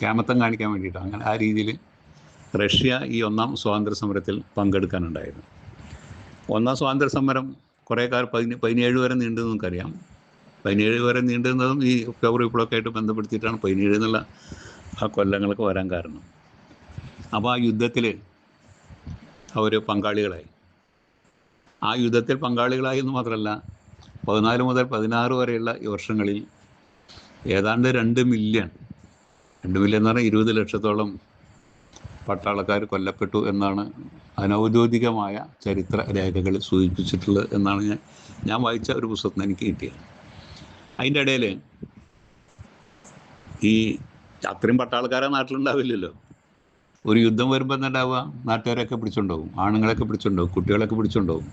കേമത്തം കാണിക്കാൻ വേണ്ടിയിട്ട്, അങ്ങനെ ആ രീതിയിൽ റഷ്യ ഈ ഒന്നാം സ്വാതന്ത്ര്യ സമരത്തിൽ പങ്കെടുക്കാനുണ്ടായിരുന്നു. ഒന്നാം സ്വാതന്ത്ര്യ സമരം കുറേ കാലം 17 വരെ നീണ്ടു നമുക്കറിയാം. 17 വരെ നീണ്ടുന്നതും ഈ ഒക്ടോബർ വിപ്ലവമൊക്കെ ആയിട്ട് ബന്ധപ്പെടുത്തിയിട്ടാണ് 17 എന്നുള്ള ആ കൊല്ലങ്ങൾക്ക് വരാൻ കാരണം. അപ്പോൾ ആ യുദ്ധത്തിൽ അവർ പങ്കാളികളായി. ആ യുദ്ധത്തിൽ പങ്കാളികളായി എന്ന് മാത്രമല്ല, 14 മുതൽ 16 വരെയുള്ള ഈ വർഷങ്ങളിൽ ഏതാണ്ട് 2 മില്യൺ എന്ന് പറഞ്ഞാൽ 20 ലക്ഷത്തോളം പട്ടാളക്കാർ കൊല്ലപ്പെട്ടു എന്നാണ് അനൗദ്യോഗികമായ ചരിത്ര രേഖകളിൽ സൂചിപ്പിച്ചിട്ടുള്ളത് എന്നാണ് ഞാൻ വായിച്ച ഒരു പുസ്തകത്തിന് എനിക്ക് കിട്ടിയത്. അതിൻ്റെ ഇടയിൽ ഈ അത്രയും പട്ടാളക്കാരെ നാട്ടിലുണ്ടാവില്ലല്ലോ. ഒരു യുദ്ധം വരുമ്പോൾ തന്നെ ഉണ്ടാവുക, നാട്ടുകാരൊക്കെ പിടിച്ചുകൊണ്ടുപോകും, ആണുങ്ങളൊക്കെ പിടിച്ചുകൊണ്ടുപോകും, കുട്ടികളൊക്കെ പിടിച്ചുകൊണ്ടുപോകും,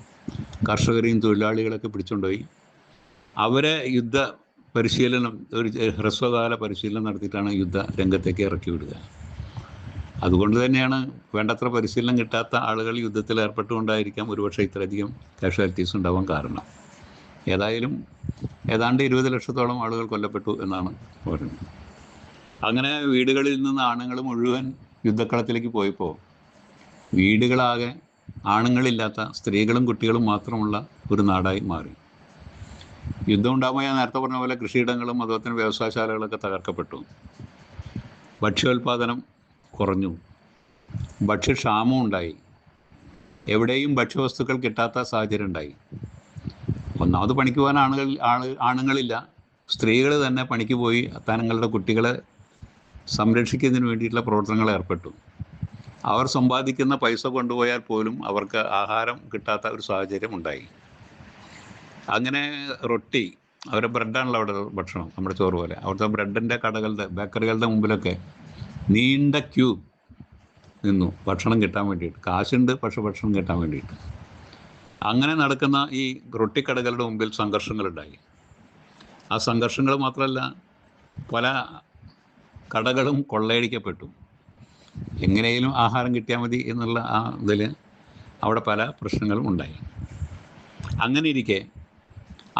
കർഷകരെയും തൊഴിലാളികളൊക്കെ പിടിച്ചുകൊണ്ടുപോയി അവരെ യുദ്ധ പരിശീലനം, ഒരു ഹ്രസ്വകാല പരിശീലനം നടത്തിയിട്ടാണ് യുദ്ധ രംഗത്തേക്ക് ഇറക്കി വിടുക. അതുകൊണ്ട് തന്നെയാണ് വേണ്ടത്ര പരിശീലനം കിട്ടാത്ത ആളുകൾ യുദ്ധത്തിൽ ഏർപ്പെട്ടുകൊണ്ടായിരിക്കാം ഒരുപക്ഷെ ഇത്രയധികം കാഷ്വാലിറ്റീസ് ഉണ്ടാവാൻ കാരണം. ഏതാണ്ട് 20 ലക്ഷത്തോളം ആളുകൾ കൊല്ലപ്പെട്ടു എന്നാണ് പറയുന്നത്. അങ്ങനെ വീടുകളിൽ നിന്ന് ആണുങ്ങൾ മുഴുവൻ യുദ്ധക്കളത്തിലേക്ക് പോയപ്പോൾ വീടുകളാകെ ആണുങ്ങളില്ലാത്ത സ്ത്രീകളും കുട്ടികളും മാത്രമുള്ള ഒരു നാടായി മാറി. യുദ്ധം ഉണ്ടാകുമ്പോൾ ഞാൻ നേരത്തെ പറഞ്ഞ പോലെ കൃഷിയിടങ്ങളും അതുപോലെ തന്നെ വ്യവസായശാലകളൊക്കെ തകർക്കപ്പെട്ടു. ഭക്ഷ്യോൽപാദനം കുറഞ്ഞു, ഭക്ഷ്യക്ഷാമം ഉണ്ടായി, എവിടെയും ഭക്ഷ്യവസ്തുക്കൾ കിട്ടാത്ത സാഹചര്യം ഉണ്ടായി. ഒന്നാമത് പണിക്ക് പോകാൻ ആണുങ്ങളില്ല. സ്ത്രീകൾ തന്നെ പണിക്ക് പോയി തങ്ങളുടെ കുട്ടികളെ സംരക്ഷിക്കുന്നതിന് വേണ്ടിയിട്ടുള്ള പ്രവർത്തനങ്ങൾ ഏർപ്പെട്ടു. അവർ സമ്പാദിക്കുന്ന പൈസ കൊണ്ടുപോയാൽ പോലും അവർക്ക് ആഹാരം കിട്ടാത്ത ഒരു സാഹചര്യം ഉണ്ടായി. അങ്ങനെ റൊട്ടി, അവരുടെ ബ്രെഡാണല്ലോ അവിടെ ഭക്ഷണം, നമ്മുടെ ചോറ് പോലെ. അവിടുത്തെ ബ്രെഡിൻ്റെ കടകളുടെ, ബേക്കറികളുടെ മുമ്പിലൊക്കെ നീണ്ട ക്യൂ നിന്നു ഭക്ഷണം കിട്ടാൻ വേണ്ടിയിട്ട്. കാശുണ്ട്, പക്ഷെ ഭക്ഷണം കിട്ടാൻ വേണ്ടിയിട്ട്. അങ്ങനെ നടക്കുന്ന ഈ റൊട്ടിക്കടകളുടെ മുമ്പിൽ സംഘർഷങ്ങളുണ്ടായി. ആ സംഘർഷങ്ങൾ മാത്രമല്ല, പല കടകളും കൊള്ളയടിക്കപ്പെട്ടു. എങ്ങനെയും ആഹാരം കിട്ടിയാൽ മതി എന്നുള്ള ആ ഇതിൽ അവിടെ പല പ്രശ്നങ്ങളും ഉണ്ടായി. അങ്ങനെ ഇരിക്കെ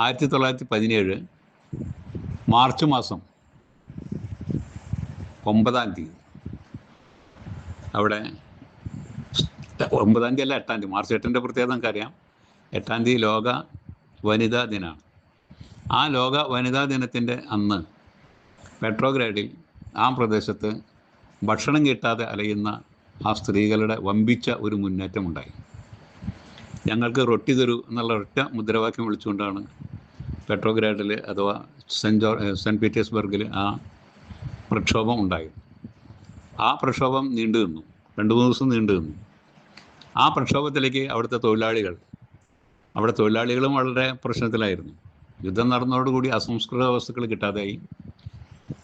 1917 മാർച്ച് മാസം 9-ാം തീയതി, അവിടെ 9-ാം തീയതി അല്ല, 8-ാം തീയതി, മാർച്ച് 8-ൻ്റെ പ്രത്യേകത നമുക്കറിയാം. 8-ാം തീയതി ലോക വനിതാ ദിനമാണ്. ആ ലോക വനിതാ ദിനത്തിൻ്റെ അന്ന് പെട്രോഗ്രാഡിൽ, ആ പ്രദേശത്ത് ഭക്ഷണം കിട്ടാതെ അലയുന്ന ആ സ്ത്രീകളുടെ വമ്പിച്ച ഒരു മുന്നേറ്റമുണ്ടായി. ഞങ്ങൾക്ക് റൊട്ടി തരൂ എന്നുള്ള ഒറ്റ മുദ്രാവാക്യം വിളിച്ചുകൊണ്ടാണ് പെട്രോഗ്രാഡിൽ അഥവാ സെൻറ്റ് പീറ്റേഴ്സ്ബർഗിൽ ആ പ്രക്ഷോഭം ഉണ്ടായി. ആ പ്രക്ഷോഭം നീണ്ടു നിന്നു, 2-3 ദിവസം നീണ്ടു നിന്നു. ആ പ്രക്ഷോഭത്തിലേക്ക് അവിടുത്തെ തൊഴിലാളികളും വളരെ പ്രശ്നത്തിലായിരുന്നു. യുദ്ധം നടന്നതോടുകൂടി അസംസ്കൃത വസ്തുക്കൾ കിട്ടാതായി,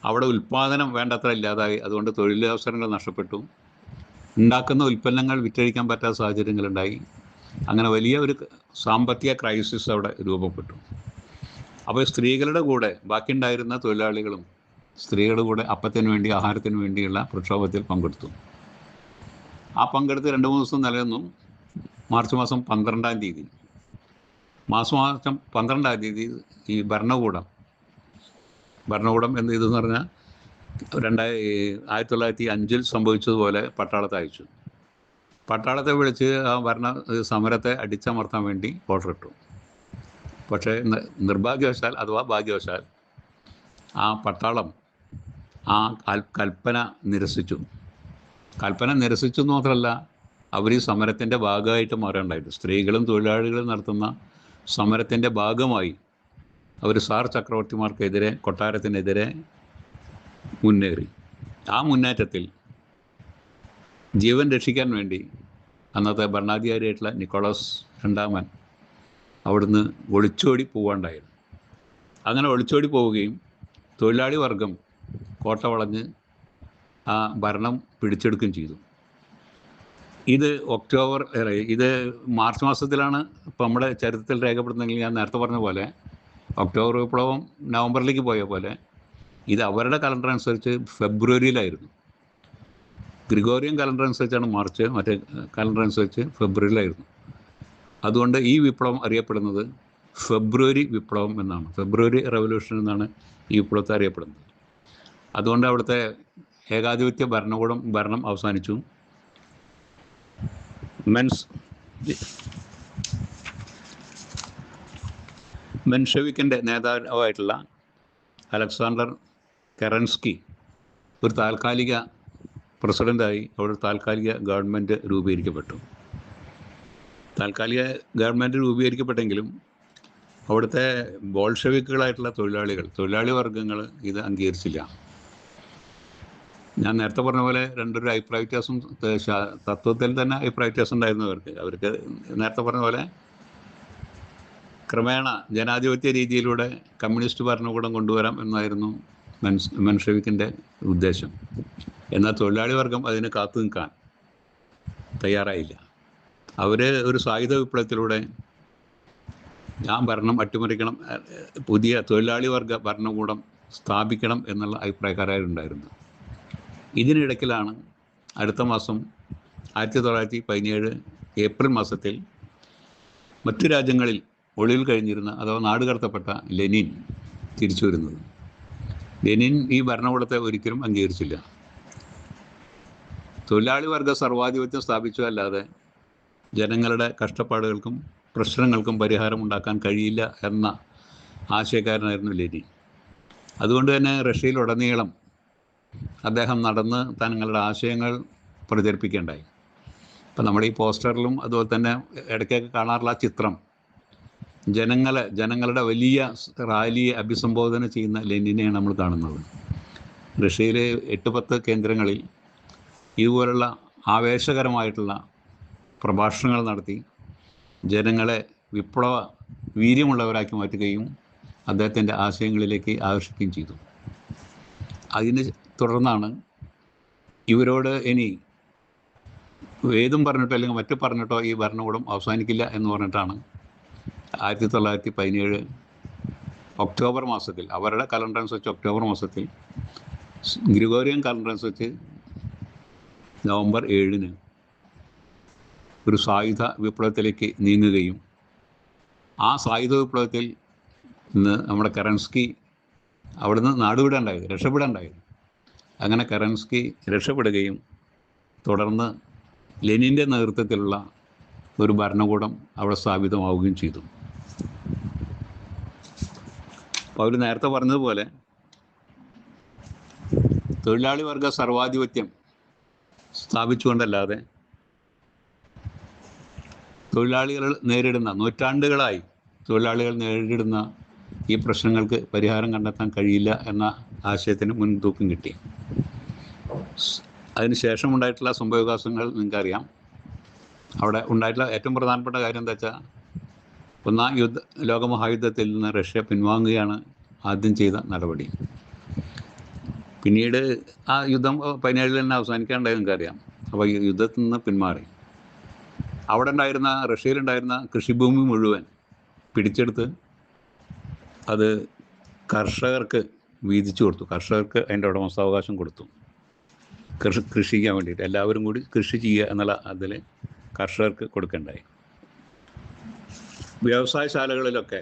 അവിടെ ഉൽപ്പാദനം വേണ്ടത്ര ഇല്ലാതായി. അതുകൊണ്ട് തൊഴിലവസരങ്ങൾ നഷ്ടപ്പെട്ടു, ഉണ്ടാക്കുന്ന ഉൽപ്പന്നങ്ങൾ വിറ്റഴിക്കാൻ പറ്റാത്ത സാഹചര്യങ്ങളുണ്ടായി. അങ്ങനെ വലിയ ഒരു സാമ്പത്തിക ക്രൈസിസ് അവിടെ രൂപപ്പെട്ടു. അപ്പോൾ സ്ത്രീകളുടെ കൂടെ ബാക്കിയുണ്ടായിരുന്ന തൊഴിലാളികളും സ്ത്രീകളുടെ കൂടെ അപ്പത്തിന് വേണ്ടി, ആഹാരത്തിന് വേണ്ടിയുള്ള പ്രക്ഷോഭത്തിൽ പങ്കെടുത്തു. ആ പങ്കെടുത്ത് 2-3 ദിവസം നിലനിന്നു. മാർച്ച് മാസം 12-ാം തീയതി ഈ ഭരണകൂടം എന്ത് ചെയ്തെന്ന് പറഞ്ഞാൽ 1905 സംഭവിച്ചതുപോലെ പട്ടാളത്തെ അയച്ചു. പട്ടാളത്തെ വിളിച്ച് ആ സമരത്തെ അടിച്ചമർത്താൻ വേണ്ടി ഓർഡർ ഇട്ടു. പക്ഷേ നിർഭാഗ്യവശാൽ അഥവാ ഭാഗ്യവശാൽ ആ പട്ടാളം ആ കൽപ്പന നിരസിച്ചു. കൽപ്പന നിരസിച്ചു മാത്രമല്ല, അവർ ഈ സമരത്തിൻ്റെ ഭാഗമായിട്ട് മാറേണ്ടായിരുന്നു. സ്ത്രീകളും തൊഴിലാളികളും നടത്തുന്ന സമരത്തിൻ്റെ ഭാഗമായി അവർ സാർ ചക്രവർത്തിമാർക്കെതിരെ, കൊട്ടാരത്തിനെതിരെ മുന്നേറി. ആ മുന്നേറ്റത്തിൽ ജീവൻ രക്ഷിക്കാൻ വേണ്ടി അന്നത്തെ ഭരണാധികാരിയായിട്ടുള്ള നിക്കോളാസ് രണ്ടാമൻ അവിടുന്ന് ഒളിച്ചോടി പോവാണ്ടായിരുന്നു. അങ്ങനെ ഒളിച്ചോടി പോവുകയും തൊഴിലാളി വർഗം കോട്ട വളഞ്ഞ് ആ ഭരണം പിടിച്ചെടുക്കുകയും ചെയ്തു. ഇത് മാർച്ച് മാസത്തിലാണ് ഇപ്പോൾ നമ്മുടെ ചരിത്രത്തിൽ രേഖപ്പെടുന്നെങ്കിൽ, ഞാൻ നേരത്തെ പറഞ്ഞ പോലെ ഒക്ടോബർ വിപ്ലവം നവംബറിലേക്ക് പോയ പോലെ ഇത് അവരുടെ കലണ്ടർ അനുസരിച്ച് ഫെബ്രുവരിയിലായിരുന്നു. ഗ്രിഗോറിയൻ കലണ്ടർ അനുസരിച്ചാണ് മാർച്ച്, മറ്റേ കലണ്ടർ അനുസരിച്ച് ഫെബ്രുവരിയിലായിരുന്നു. അതുകൊണ്ട് ഈ വിപ്ലവം അറിയപ്പെടുന്നത് ഫെബ്രുവരി വിപ്ലവം എന്നാണ്, ഫെബ്രുവരി റവല്യൂഷൻ എന്നാണ് ഈ വിപ്ലവത്തെ അറിയപ്പെടുന്നത്. അതുകൊണ്ട് അവിടുത്തെ ഏകാധിപത്യ ഭരണം അവസാനിച്ചു. മെൻഷെവിക്കിൻ്റെ നേതാവായിട്ടുള്ള അലക്സാണ്ടർ കെറൻസ്കി ഒരു താൽക്കാലിക പ്രസിഡൻ്റായി അവിടെ താൽക്കാലിക ഗവൺമെൻറ് രൂപീകരിക്കപ്പെട്ടു. താൽക്കാലിക ഗവൺമെൻറ് രൂപീകരിക്കപ്പെട്ടെങ്കിലും അവിടുത്തെ ബോൾഷെവിക്കുകളായിട്ടുള്ള തൊഴിലാളി വർഗ്ഗങ്ങൾ ഇത് അംഗീകരിച്ചില്ല. ഞാൻ നേരത്തെ പറഞ്ഞ പോലെ രണ്ടൊരു അഭിപ്രായ വ്യത്യാസം, തത്വത്തിൽ തന്നെ അഭിപ്രായ വ്യത്യാസം ഉണ്ടായിരുന്നു അവർക്ക് നേരത്തെ പറഞ്ഞ പോലെ ക്രമേണ ജനാധിപത്യ രീതിയിലൂടെ കമ്മ്യൂണിസ്റ്റ് ഭരണകൂടം കൊണ്ടുവരാം എന്നായിരുന്നു മെൻഷെവിക്കിൻ്റെ ഉദ്ദേശം. എന്നാൽ തൊഴിലാളി വർഗം അതിന് കാത്തു നിൽക്കാൻ തയ്യാറായില്ല. അവർ ഒരു സായുധ വിപ്ലവത്തിലൂടെ ആ ഭരണം അട്ടിമറിക്കണം, പുതിയ തൊഴിലാളി വർഗ ഭരണകൂടം സ്ഥാപിക്കണം എന്നുള്ള അഭിപ്രായക്കാരായിട്ടുണ്ടായിരുന്നു. ഇതിനിടയ്ക്കിലാണ് അടുത്ത മാസം 1917 ഏപ്രിൽ മാസത്തിൽ മറ്റു രാജ്യങ്ങളിൽ ഒളിവിൽ കഴിഞ്ഞിരുന്ന അഥവാ നാടുകടത്തപ്പെട്ട ലെനിൻ തിരിച്ചു വരുന്നത്. ലെനിൻ ഈ ഭരണകൂടത്തെ ഒരിക്കലും അംഗീകരിച്ചില്ല. തൊഴിലാളി വർഗ സർവാധിപത്യം സ്ഥാപിച്ചതല്ലാതെ ജനങ്ങളുടെ കഷ്ടപ്പാടുകൾക്കും പ്രശ്നങ്ങൾക്കും പരിഹാരം ഉണ്ടാക്കാൻ കഴിയില്ല എന്ന ആശയക്കാരനായിരുന്നു ലെനിൻ. അതുകൊണ്ട് തന്നെ റഷ്യയിലുടനീളം അദ്ദേഹം നടന്ന് തങ്ങളുടെ ആശയങ്ങൾ പ്രചരിപ്പിക്കേണ്ടായി. ഇപ്പം നമ്മുടെ ഈ പോസ്റ്ററിലും അതുപോലെ തന്നെ ഇടയ്ക്കൊക്കെ കാണാറുള്ള ചിത്രം ജനങ്ങളുടെ വലിയ റാലിയെ അഭിസംബോധന ചെയ്യുന്ന ലെനിനെയാണ് നമ്മൾ കാണുന്നത്. റഷ്യയിലെ 8-10 കേന്ദ്രങ്ങളിൽ ഇതുപോലുള്ള ആവേശകരമായിട്ടുള്ള പ്രഭാഷണങ്ങൾ നടത്തി ജനങ്ങളെ വിപ്ലവ വീര്യമുള്ളവരാക്കി മാറ്റുകയും അദ്ദേഹത്തിൻ്റെ ആശയങ്ങളിലേക്ക് ആകർഷിക്കുകയും ചെയ്തു. അതിനെ തുടർന്നാണ് ഇവരോട് ഇനി ഏതും പറഞ്ഞിട്ടോ അല്ലെങ്കിൽ മറ്റു പറഞ്ഞിട്ടോ ഈ ഭരണകൂടം അവസാനിക്കില്ല എന്ന് പറഞ്ഞിട്ടാണ് 1917 ഒക്ടോബർ മാസത്തിൽ, അവരുടെ കലണ്ടർ അനുസരിച്ച് ഒക്ടോബർ മാസത്തിൽ, ഗ്രിഗോറിയൻ കലണ്ടർ അനുസരിച്ച് നവംബർ 7 ഒരു സായുധ വിപ്ലവത്തിലേക്ക് നീങ്ങുകയും ആ സായുധ വിപ്ലവത്തിൽ നിന്ന് നമ്മുടെ കെറൻസ്കി അവിടുന്ന് രക്ഷപ്പെടാണ്ടായത്. അങ്ങനെ കെറൻസ്കി രക്ഷപ്പെടുകയും തുടർന്ന് ലെനിൻ്റെ നേതൃത്വത്തിലുള്ള ഒരു ഭരണകൂടം അവിടെ സ്ഥാപിതമാവുകയും ചെയ്തു. അപ്പോൾ അവർ നേരത്തെ പറഞ്ഞതുപോലെ തൊഴിലാളി വർഗ സർവാധിപത്യം സ്ഥാപിച്ചുകൊണ്ടല്ലാതെ തൊഴിലാളികൾ നേരിടുന്ന, നൂറ്റാണ്ടുകളായി തൊഴിലാളികൾ നേരിടുന്ന ഈ പ്രശ്നങ്ങൾക്ക് പരിഹാരം കണ്ടെത്താൻ കഴിയില്ല എന്ന ആശയത്തിന് മുൻതൂക്കം കിട്ടി. അതിനുശേഷം ഉണ്ടായിട്ടുള്ള സംഭവവികാസങ്ങൾ നിങ്ങൾക്കറിയാം. അവിടെ ഉണ്ടായിട്ടുള്ള ഏറ്റവും പ്രധാനപ്പെട്ട കാര്യം എന്താ വെച്ചാൽ, ഒന്നാം ലോകമഹായുദ്ധത്തിൽ നിന്ന് റഷ്യ പിൻവാങ്ങുകയാണ് ആദ്യം ചെയ്ത നടപടി. പിന്നീട് ആ യുദ്ധം 17 തന്നെ അവസാനിക്കാണ്ടായി നിങ്ങൾക്കറിയാം. അപ്പോൾ ഈ യുദ്ധത്തിൽ നിന്ന് പിന്മാറി അവിടെ ഉണ്ടായിരുന്ന, റഷ്യയിലുണ്ടായിരുന്ന കൃഷിഭൂമി മുഴുവൻ പിടിച്ചെടുത്ത് അത് കർഷകർക്ക് വീതിച്ചു കൊടുത്തു. കർഷകർക്ക് അതിൻ്റെ ഉടമസ്ഥാവകാശം കൊടുത്തു. കൃഷി ചെയ്യാൻ വേണ്ടിയിട്ട് എല്ലാവരും കൂടി കൃഷി ചെയ്യുക എന്നുള്ള അതിൽ കർഷകർക്ക് കൊടുക്കണ്ടായി. വ്യവസായശാലകളിലൊക്കെ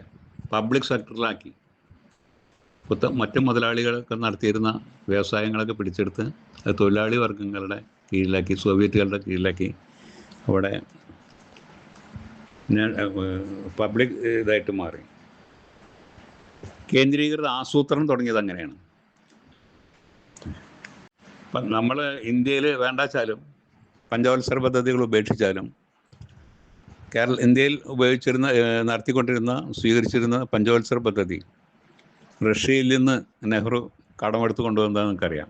പബ്ലിക് സെക്ടറിലാക്കി. മറ്റ് മുതലാളികളൊക്കെ നടത്തിയിരുന്ന വ്യവസായങ്ങളൊക്കെ പിടിച്ചെടുത്ത് അത് തൊഴിലാളി വർഗങ്ങളുടെ കീഴിലാക്കി, സോവിയറ്റുകളുടെ കീഴിലാക്കി അവിടെ പബ്ലിക് ഇതായിട്ട് മാറി. കേന്ദ്രീകൃത ആസൂത്രണം തുടങ്ങിയത് അങ്ങനെയാണ്. ഇപ്പം നമ്മൾ ഇന്ത്യയിൽ വേണ്ടാച്ചാലും പഞ്ചവത്സര പദ്ധതികൾ ഉപേക്ഷിച്ചാലും ഇന്ത്യയിൽ സ്വീകരിച്ചിരുന്ന പഞ്ചവത്സര പദ്ധതി റഷ്യയിൽ നിന്ന് നെഹ്റു കടമെടുത്ത് കൊണ്ടുവന്നതെന്ന് നമുക്കറിയാം.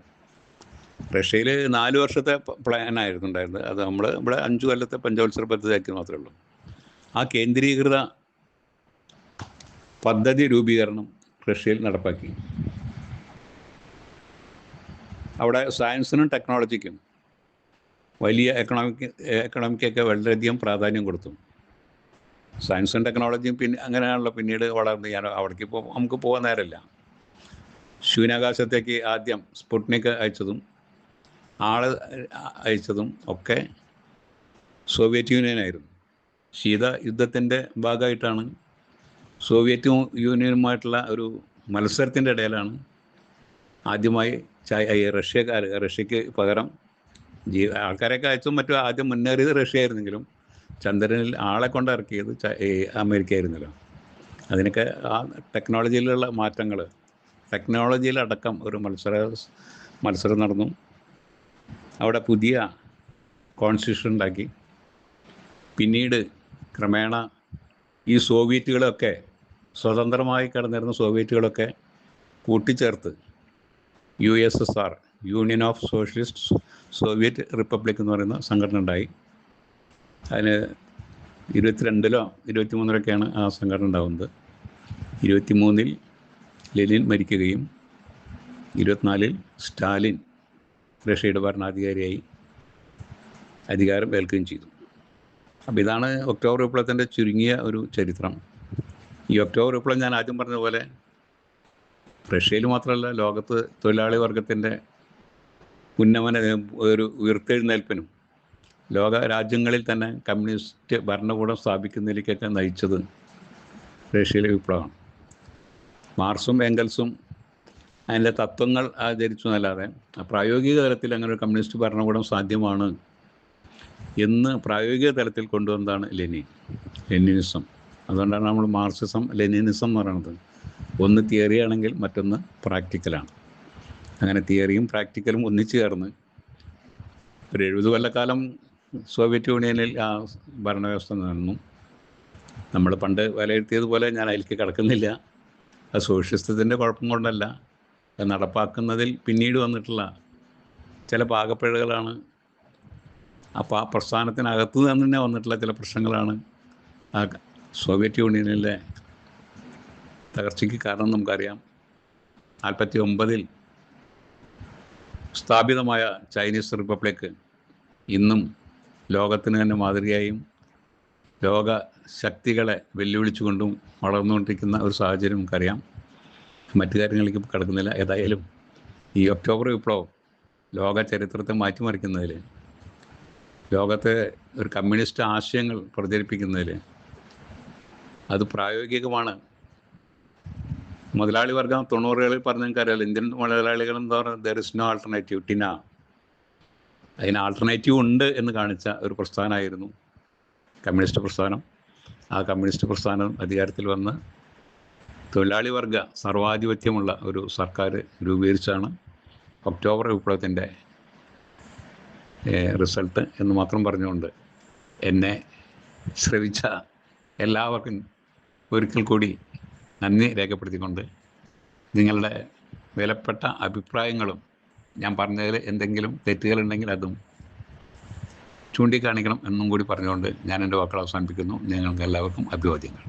റഷ്യയിൽ 4 വർഷത്തെ പ്ലാനായിരുന്നു ഉണ്ടായിരുന്നത്. അത് നമ്മൾ ഇവിടെ 5 കൊല്ലത്തെ പഞ്ചവത്സര പദ്ധതി ആക്കി മാത്രമേ ഉള്ളൂ. ആ കേന്ദ്രീകൃത പദ്ധതി രൂപീകരണം റഷ്യയിൽ നടപ്പാക്കി. അവിടെ സയൻസിനും ടെക്നോളജിക്കും വലിയ എക്കണോമിക്കൊക്കെ വളരെയധികം പ്രാധാന്യം കൊടുത്തു. സയൻസും ടെക്നോളജിയും അങ്ങനെയാണല്ലോ പിന്നീട് വളർന്ന്. അവിടേക്ക് നമുക്ക് പോകാൻ നേരമില്ല. ശൂന്യാകാശത്തേക്ക് ആദ്യം സ്പുട്നിക് അയച്ചതും അയച്ചതും ഒക്കെ സോവിയറ്റ് യൂണിയനായിരുന്നു. ശീത യുദ്ധത്തിൻ്റെ ഭാഗമായിട്ടാണ് സോവിയറ്റ് യൂണിയനുമായിട്ടുള്ള ഒരു മത്സരത്തിൻ്റെ ഇടയിലാണ് ആദ്യമായി റഷ്യക്ക് പകരം ആൾക്കാരെയൊക്കെ അയച്ചും മറ്റും ആദ്യം മുന്നേറിയത് റഷ്യ ആയിരുന്നെങ്കിലും ചന്ദ്രനിൽ ആളെ കൊണ്ട് ഇറക്കിയത് അമേരിക്ക ആയിരുന്നല്ലോ. അതിനൊക്കെ ആ ടെക്നോളജിയിലുള്ള മാറ്റങ്ങൾ, ടെക്നോളജിയിലടക്കം ഒരു മത്സരം നടന്നു. അവിടെ പുതിയ കോൺസ്റ്റിറ്റ്യൂഷൻ ഉണ്ടാക്കി. പിന്നീട് ക്രമേണ ഈ സോവിയറ്റുകളൊക്കെ, സ്വതന്ത്രമായി കിടന്നിരുന്ന സോവിയറ്റുകളൊക്കെ കൂട്ടിച്ചേർത്ത് USSR, union of socialist Soviet republic എന്ന് പറയുന്ന സംഘടന ഉണ്ടായി. അതിന് 22-ലോ 23-ലൊക്കെയാണ് ആ സംഘടന ഉണ്ടാകുന്നത്. 23-ൽ ലെനിൻ മരിക്കുകയും 24-ൽ സ്റ്റാലിൻ റഷ്യയുടെ ഭരണാധികാരിയായി അധികാരം ഏൽക്കുകയും ചെയ്തു. അപ്പോൾ ഇതാണ് ഒക്ടോബർ വിപ്ലവത്തിൻ്റെ ചുരുങ്ങിയ ഒരു ചരിത്രം. ഈ ഒക്ടോബർ വിപ്ലവം ഞാൻ ആദ്യം പറഞ്ഞ പോലെ റഷ്യയിൽ മാത്രമല്ല, ലോകത്ത് തൊഴിലാളി വർഗത്തിൻ്റെ ഒരു ഉയർത്തെഴുന്നേൽപ്പിനും ലോക രാജ്യങ്ങളിൽ തന്നെ കമ്മ്യൂണിസ്റ്റ് ഭരണകൂടം സ്ഥാപിക്കുന്നതിലേക്കൊക്കെ നയിച്ചത് റഷ്യയിലെ വിപ്ലവമാണ്. മാർക്സും എംഗൽസും അതിൻ്റെ തത്വങ്ങൾ ആചരിച്ചു എന്നല്ലാതെ പ്രായോഗിക തലത്തിൽ അങ്ങനെ ഒരു കമ്മ്യൂണിസ്റ്റ് ഭരണകൂടം സാധ്യമാണ് എന്ന് പ്രായോഗിക തലത്തിൽ കൊണ്ടുവന്നതാണ് ലെനിനിസം. അതുകൊണ്ടാണ് നമ്മൾ മാർക്സിസം ലെനിനിസം എന്ന് പറയുന്നത്. ഒന്ന് തിയറി ആണെങ്കിൽ മറ്റൊന്ന് പ്രാക്ടിക്കലാണ്. അങ്ങനെ തിയറിയും പ്രാക്ടിക്കലും ഒന്നിച്ചു ചേർന്ന് ഒരു 70 കൊല്ലക്കാലം സോവിയറ്റ് യൂണിയനിൽ ആ ഭരണവ്യവസ്ഥ നിന്നു. നമ്മൾ പണ്ട് വിലയിരുത്തിയതുപോലെ ഞാൻ അതിലേക്ക് കിടക്കുന്നില്ല. അത് സോഷ്യലിസത്തിൻ്റെ കുഴപ്പം കൊണ്ടല്ല, അത് നടപ്പാക്കുന്നതിൽ പിന്നീട് വന്നിട്ടുള്ള ചില പാകപ്പിഴകളാണ്. അപ്പോൾ ആ പ്രസ്ഥാനത്തിനകത്ത് തന്നെ വന്നിട്ടുള്ള ചില പ്രശ്നങ്ങളാണ് ആ സോവിയറ്റ് യൂണിയനിലെ തകർച്ചയ്ക്ക് കാരണം. നമുക്കറിയാം, 49-ൽ സ്ഥാപിതമായ ചൈനീസ് റിപ്പബ്ലിക് ഇന്നും ലോകത്തിന് തന്നെ മാതൃകയായും ലോക ശക്തികളെ വെല്ലുവിളിച്ചുകൊണ്ടും വളർന്നുകൊണ്ടിരിക്കുന്ന ഒരു സാഹചര്യം നമുക്കറിയാം. മറ്റു കാര്യങ്ങളിലേക്ക് കിടക്കുന്നില്ല. ഏതായാലും ഈ ഒക്ടോബർ വിപ്ലവം ലോക ചരിത്രത്തെ മാറ്റിമറിക്കുന്നതിൽ, ലോകത്തെ ഒരു കമ്മ്യൂണിസ്റ്റ് ആശയങ്ങൾ പ്രചരിപ്പിക്കുന്നതിൽ അത് പ്രായോഗികമാണ്. മുതലാളി വർഗം 90-കളിൽ പറഞ്ഞ നിങ്ങൾക്കറിയാലോ, ഇന്ത്യൻ മുതലാളികൾ എന്താ പറയുക, there is no alternative, TINA. അതിന് ആൾട്ടർനേറ്റീവ് ഉണ്ട് എന്ന് കാണിച്ച ഒരു പ്രസ്ഥാനമായിരുന്നു കമ്മ്യൂണിസ്റ്റ് പ്രസ്ഥാനം. ആ കമ്മ്യൂണിസ്റ്റ് പ്രസ്ഥാനം അധികാരത്തിൽ വന്ന് തൊഴിലാളി വർഗ സർവാധിപത്യമുള്ള ഒരു സർക്കാർ രൂപീകരിച്ചാണ് ഒക്ടോബർ വിപ്ലവത്തിൻ്റെ റിസൾട്ട് എന്ന് മാത്രം പറഞ്ഞുകൊണ്ട് എന്നെ ശ്രവിച്ച എല്ലാവർക്കും ഒരിക്കൽ കൂടി നന്ദി രേഖപ്പെടുത്തിക്കൊണ്ട് നിങ്ങളുടെ വിലപ്പെട്ട അഭിപ്രായങ്ങളും ഞാൻ പറഞ്ഞതിൽ എന്തെങ്കിലും തെറ്റുകളുണ്ടെങ്കിൽ അതും ചൂണ്ടിക്കാണിക്കണം എന്നും കൂടി പറഞ്ഞുകൊണ്ട് ഞാൻ എൻ്റെ വാക്കുകൾ അവസാനിപ്പിക്കുന്നു. നിങ്ങൾക്ക് എല്ലാവർക്കും അഭിവാദ്യങ്ങൾ.